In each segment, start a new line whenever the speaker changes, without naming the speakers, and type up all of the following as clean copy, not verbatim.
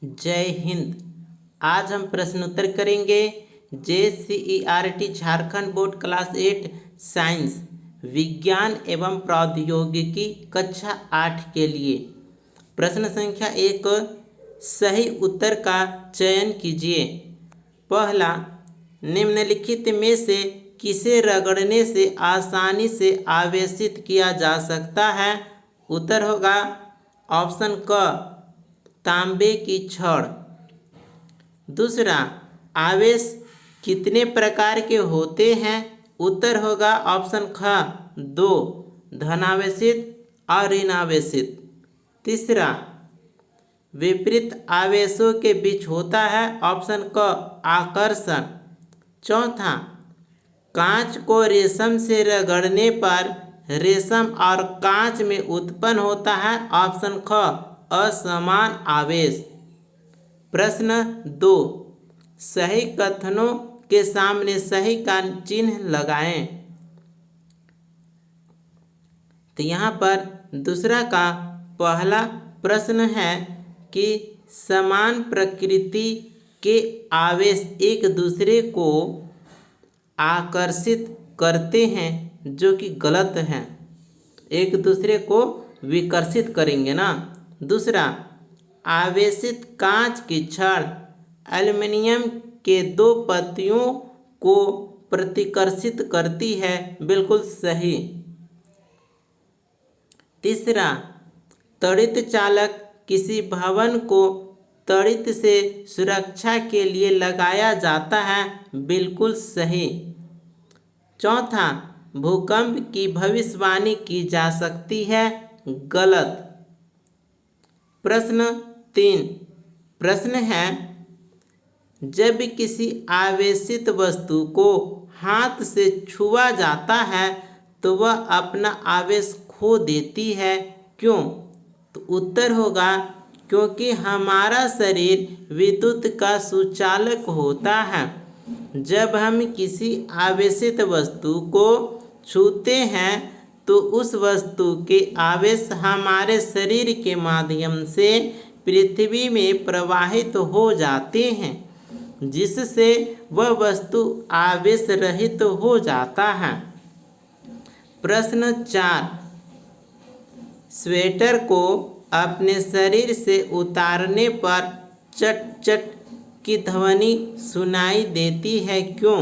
जय हिंद। आज हम प्रश्नोत्तर करेंगे JCERT Jharkhand board class 8 science विज्ञान एवं प्रौद्योगिकी कक्षा 8 के लिए। प्रश्न संख्या 1, सही उत्तर का चयन कीजिए। पहला, निम्नलिखित में से किसे रगड़ने से आसानी से आवेशित किया जा सकता है? उत्तर होगा ऑप्शन क, तांबे की छड़। दूसरा, आवेश कितने प्रकार के होते हैं? उत्तर होगा ऑप्शन ख, 2, धनावेशित और ऋणावेशित। तीसरा, विपरीत आवेशों के बीच होता है ऑप्शन क, आकर्षण। चौथा, कांच को रेशम से रगड़ने पर रेशम और कांच में उत्पन्न होता है ऑप्शन ख, असमान आवेश। प्रश्न 2, सही कथनों के सामने सही का चिन्ह लगाएं। तो यहाँ पर दूसरा का पहला प्रश्न है कि समान प्रकृति के आवेश एक दूसरे को आकर्षित करते हैं, जो कि गलत है। एक दूसरे को विकर्षित करेंगे ना। दूसरा, आवेशित कांच की छड़ एल्युमिनियम के 2 पत्तियों को प्रतिकर्षित करती है, बिल्कुल सही। तीसरा, त्वरित चालक किसी भवन को त्वरित से सुरक्षा के लिए लगाया जाता है, बिल्कुल सही। चौथा, भूकंप की भविष्यवाणी की जा सकती है, गलत। प्रश्न 3, प्रश्न है, जब किसी आवेशित वस्तु को हाथ से छुआ जाता है तो वह अपना आवेश खो देती है, क्यों? तो उत्तर होगा क्योंकि हमारा शरीर विद्युत का सुचालक होता है। जब हम किसी आवेशित वस्तु को छूते हैं तो उस वस्तु के आवेश हमारे शरीर के माध्यम से पृथ्वी में प्रवाहित हो जाते हैं, जिससे वह वस्तु आवेश रहित हो जाता है। प्रश्न 4, स्वेटर को अपने शरीर से उतारने पर चट चट की ध्वनि सुनाई देती है, क्यों?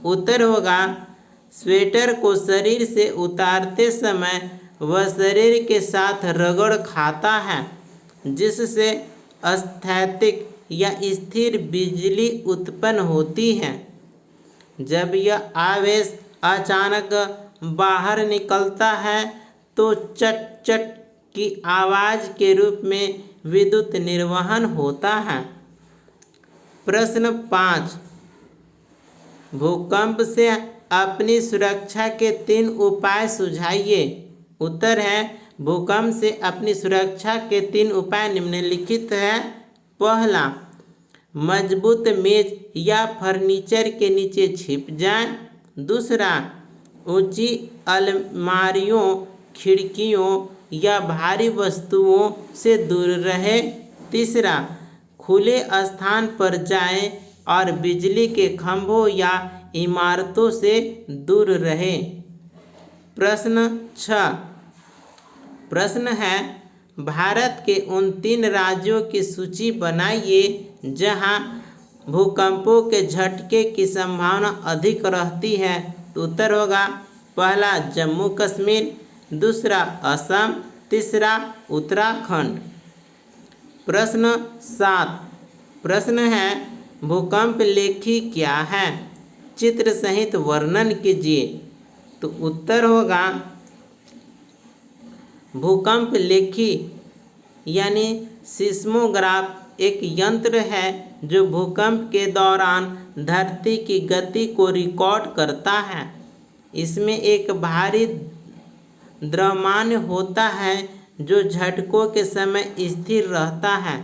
उत्तर होगा स्वेटर को शरीर से उतारते समय वह शरीर के साथ रगड़ खाता है, जिससे स्थैतिक या स्थिर बिजली उत्पन्न होती है। जब यह आवेश अचानक बाहर निकलता है तो चट चट की आवाज़ के रूप में विद्युत निर्वहन होता है। प्रश्न 5, भूकंप से अपनी सुरक्षा के 3 उपाय सुझाइए। उत्तर है, भूकंप से अपनी सुरक्षा के 3 उपाय निम्नलिखित है। पहला, मजबूत मेज या फर्नीचर के नीचे छिप जाएं। दूसरा, ऊंची अलमारियों, खिड़कियों या भारी वस्तुओं से दूर रहे। तीसरा, खुले स्थान पर जाएं और बिजली के खंभों या इमारतों से दूर रहे। प्रश्न 6, प्रश्न है, भारत के उन 3 राज्यों की सूची बनाइए जहां भूकंपों के झटके की संभावना अधिक रहती है। तो उत्तर होगा पहला जम्मू कश्मीर, दूसरा असम, तीसरा उत्तराखंड। प्रश्न 7, प्रश्न है, भूकंप लेखी क्या है? चित्र सहित वर्णन कीजिए। तो उत्तर होगा भूकंप लेखी यानी सिस्मोग्राफ एक यंत्र है जो भूकंप के दौरान धरती की गति को रिकॉर्ड करता है। इसमें एक भारी द्रव्यमान होता है जो झटकों के समय स्थिर रहता है,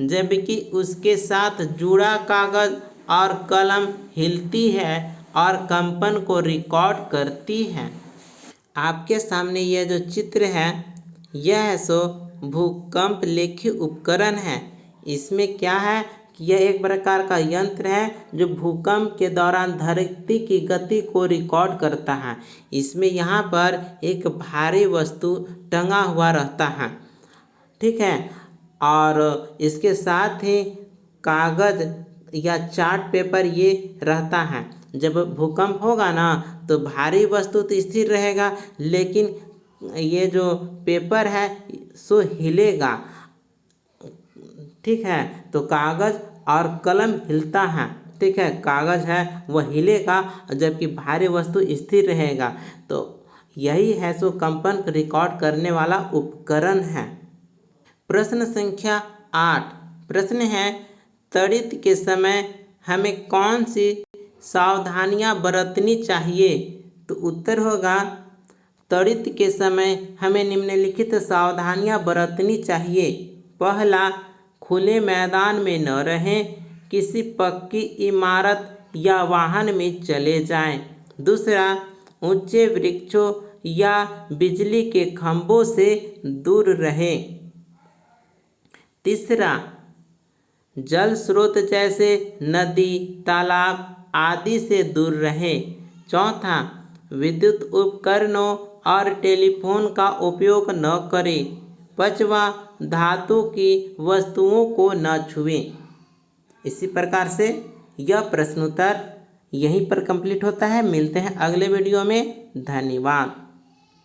जबकि उसके साथ जुड़ा कागज और कलम हिलती है और कंपन को रिकॉर्ड करती है। आपके सामने यह जो चित्र है, यह सो भूकंप लेखी उपकरण है। इसमें क्या है कि यह एक प्रकार का यंत्र है जो भूकंप के दौरान धरती की गति को रिकॉर्ड करता है। इसमें यहाँ पर एक भारी वस्तु टंगा हुआ रहता है, ठीक है। और इसके साथ ही कागज़ या चार्ट पेपर ये रहता है। जब भूकंप होगा ना तो भारी वस्तु तो स्थिर रहेगा, लेकिन ये जो पेपर है सो हिलेगा, ठीक है। तो कागज़ और कलम हिलता है, ठीक है। कागज़ है वह हिलेगा जबकि भारी वस्तु स्थिर रहेगा। तो यही है सो कंपन रिकॉर्ड करने वाला उपकरण है। प्रश्न संख्या 8। प्रश्न है, त्वरित के समय हमें कौन सी सावधानियां बरतनी चाहिए? तो उत्तर होगा, त्वरित के समय हमें निम्नलिखित सावधानियां बरतनी चाहिए। पहला, खुले मैदान में न रहें, किसी पक्की इमारत या वाहन में चले जाएं। दूसरा, ऊंचे वृक्षों या बिजली के खंभों से दूर रहें। तीसरा, जल स्रोत जैसे नदी, तालाब आदि से दूर रहें। चौथा, विद्युत उपकरणों और टेलीफोन का उपयोग न करें। पांचवा, धातु की वस्तुओं को न छुएं। इसी प्रकार से यह प्रश्नोत्तर यहीं पर कंप्लीट होता है। मिलते हैं अगले वीडियो में। धन्यवाद।